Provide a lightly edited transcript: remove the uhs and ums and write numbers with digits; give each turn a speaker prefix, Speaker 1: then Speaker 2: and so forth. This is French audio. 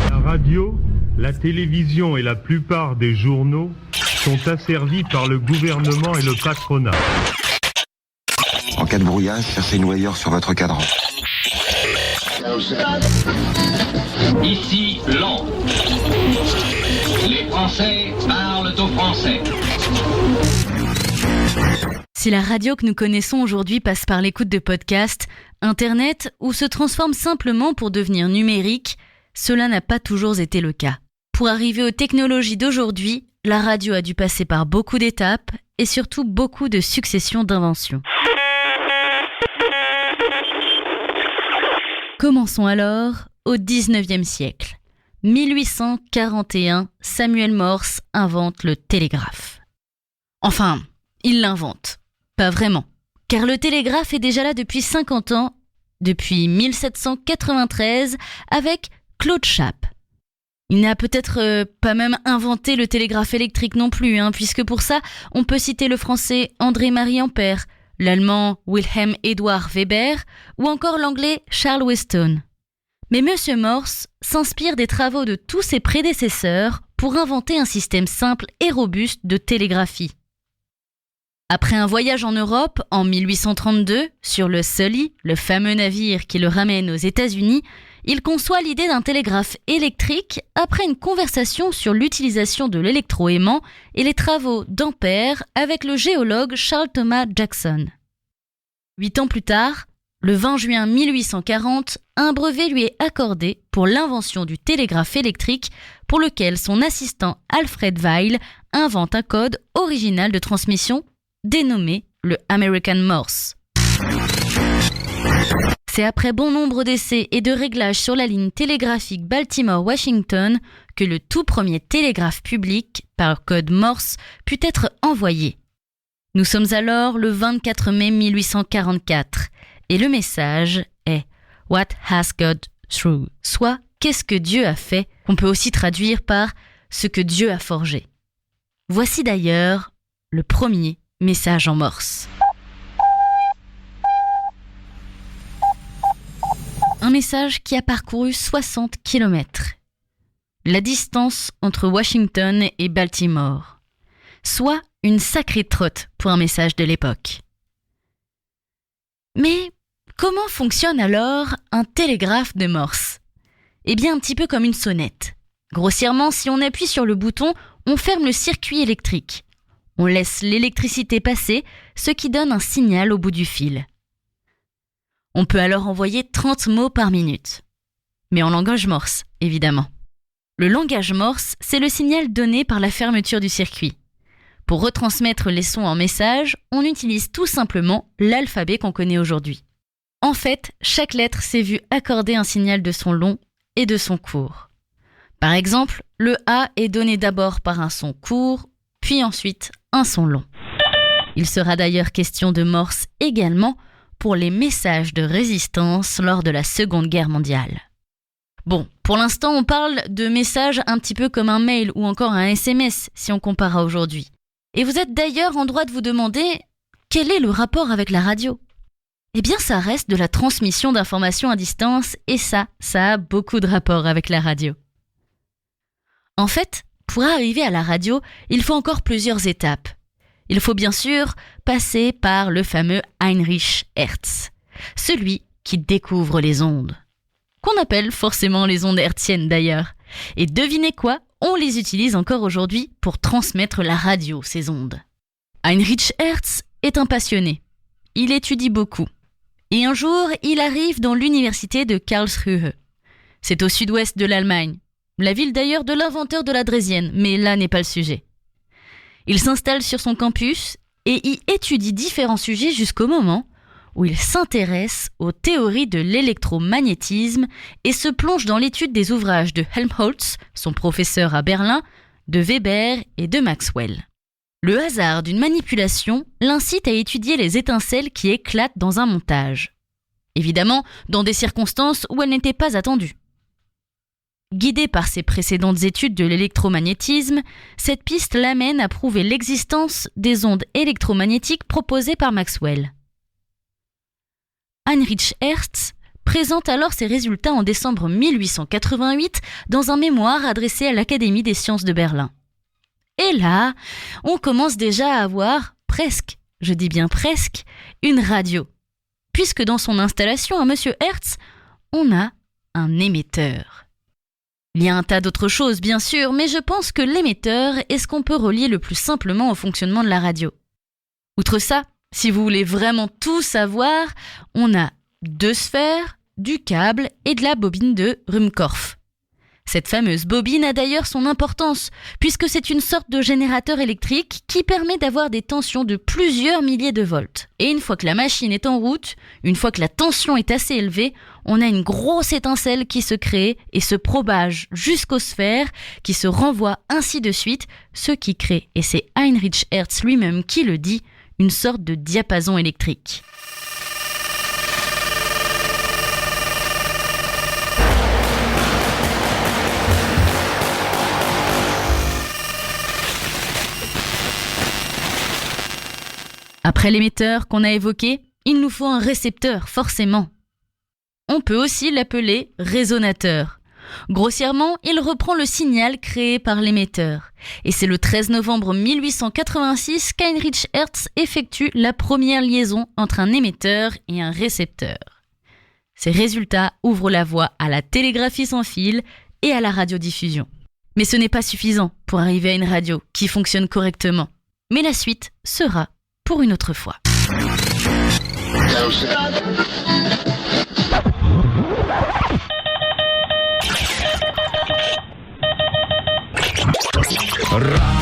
Speaker 1: La radio, la télévision et la plupart des journaux sont asservis par le gouvernement et le patronat.
Speaker 2: En cas de brouillage, cherchez une noyeur sur votre cadran.
Speaker 3: Ici, Londres. Les Français parlent au français.
Speaker 4: Si la radio que nous connaissons aujourd'hui passe par l'écoute de podcasts, Internet ou se transforme simplement pour devenir numérique, cela n'a pas toujours été le cas. Pour arriver aux technologies d'aujourd'hui, la radio a dû passer par beaucoup d'étapes et surtout beaucoup de successions d'inventions. Commençons alors au 19e siècle. 1841, Samuel Morse invente le télégraphe. Enfin, il l'invente. Pas vraiment, car le télégraphe est déjà là depuis 50 ans, depuis 1793, avec Claude Chappe. Il n'a peut-être pas même inventé le télégraphe électrique non plus, puisque pour ça, on peut citer le français André-Marie Ampère, l'allemand Wilhelm Eduard Weber ou encore l'anglais Charles Weston. Mais Monsieur Morse s'inspire des travaux de tous ses prédécesseurs pour inventer un système simple et robuste de télégraphie. Après un voyage en Europe en 1832 sur le Sully, le fameux navire qui le ramène aux États-Unis, il conçoit l'idée d'un télégraphe électrique après une conversation sur l'utilisation de l'électroaimant et les travaux d'Ampère avec le géologue Charles Thomas Jackson. 8 ans plus tard, le 20 juin 1840, un brevet lui est accordé pour l'invention du télégraphe électrique pour lequel son assistant Alfred Weill invente un code original de transmission dénommé le American Morse. C'est après bon nombre d'essais et de réglages sur la ligne télégraphique Baltimore-Washington que le tout premier télégraphe public, par code Morse, put être envoyé. Nous sommes alors le 24 mai 1844 et le message est « What has God through ?» soit « Qu'est-ce que Dieu a fait ?» qu'on peut aussi traduire par « Ce que Dieu a forgé ». Voici d'ailleurs le premier message en Morse. Un message qui a parcouru 60 km. La distance entre Washington et Baltimore. Soit une sacrée trotte pour un message de l'époque. Mais comment fonctionne alors un télégraphe de Morse ? Eh bien, un petit peu comme une sonnette. Grossièrement, si on appuie sur le bouton, on ferme le circuit électrique. On laisse l'électricité passer, ce qui donne un signal au bout du fil. On peut alors envoyer 30 mots par minute. Mais en langage Morse, évidemment. Le langage Morse, c'est le signal donné par la fermeture du circuit. Pour retransmettre les sons en messages, on utilise tout simplement l'alphabet qu'on connaît aujourd'hui. En fait, chaque lettre s'est vue accorder un signal de son long et de son court. Par exemple, le A est donné d'abord par un son court, puis ensuite un son long. Il sera d'ailleurs question de Morse également pour les messages de résistance lors de la Seconde Guerre mondiale. Bon, pour l'instant, on parle de messages un petit peu comme un mail ou encore un SMS si on compare à aujourd'hui. Et vous êtes d'ailleurs en droit de vous demander quel est le rapport avec la radio ? Eh bien, ça reste de la transmission d'informations à distance et ça a beaucoup de rapport avec la radio. En fait, pour arriver à la radio, il faut encore plusieurs étapes. Il faut bien sûr passer par le fameux Heinrich Hertz, celui qui découvre les ondes, qu'on appelle forcément les ondes hertziennes d'ailleurs. Et devinez quoi ? On les utilise encore aujourd'hui pour transmettre la radio, ces ondes. Heinrich Hertz est un passionné. Il étudie beaucoup. Et un jour, il arrive dans l'université de Karlsruhe. C'est au sud-ouest de l'Allemagne. La ville d'ailleurs de l'inventeur de la draisienne, mais là n'est pas le sujet. Il s'installe sur son campus et y étudie différents sujets jusqu'au moment où il s'intéresse aux théories de l'électromagnétisme et se plonge dans l'étude des ouvrages de Helmholtz, son professeur à Berlin, de Weber et de Maxwell. Le hasard d'une manipulation l'incite à étudier les étincelles qui éclatent dans un montage. Évidemment, dans des circonstances où elles n'étaient pas attendues. Guidé par ses précédentes études de l'électromagnétisme, cette piste l'amène à prouver l'existence des ondes électromagnétiques proposées par Maxwell. Heinrich Hertz présente alors ses résultats en décembre 1888 dans un mémoire adressé à l'Académie des sciences de Berlin. Et là, on commence déjà à avoir presque, je dis bien presque, une radio. Puisque dans son installation à Monsieur Hertz, on a un émetteur. Il y a un tas d'autres choses, bien sûr, mais je pense que l'émetteur est ce qu'on peut relier le plus simplement au fonctionnement de la radio. Outre ça, si vous voulez vraiment tout savoir, on a 2 sphères, du câble et de la bobine de Ruhmkorff. Cette fameuse bobine a d'ailleurs son importance, puisque c'est une sorte de générateur électrique qui permet d'avoir des tensions de plusieurs milliers de volts. Et une fois que la machine est en route, une fois que la tension est assez élevée, on a une grosse étincelle qui se crée et se propage jusqu'aux sphères, qui se renvoient ainsi de suite, ce qui crée, et c'est Heinrich Hertz lui-même qui le dit, une sorte de diapason électrique. Après l'émetteur qu'on a évoqué, il nous faut un récepteur, forcément. On peut aussi l'appeler résonateur. Grossièrement, il reprend le signal créé par l'émetteur. Et c'est le 13 novembre 1886 qu'Heinrich Hertz effectue la première liaison entre un émetteur et un récepteur. Ces résultats ouvrent la voie à la télégraphie sans fil et à la radiodiffusion. Mais ce n'est pas suffisant pour arriver à une radio qui fonctionne correctement. Mais la suite sera pour une autre fois.
Speaker 1: Ra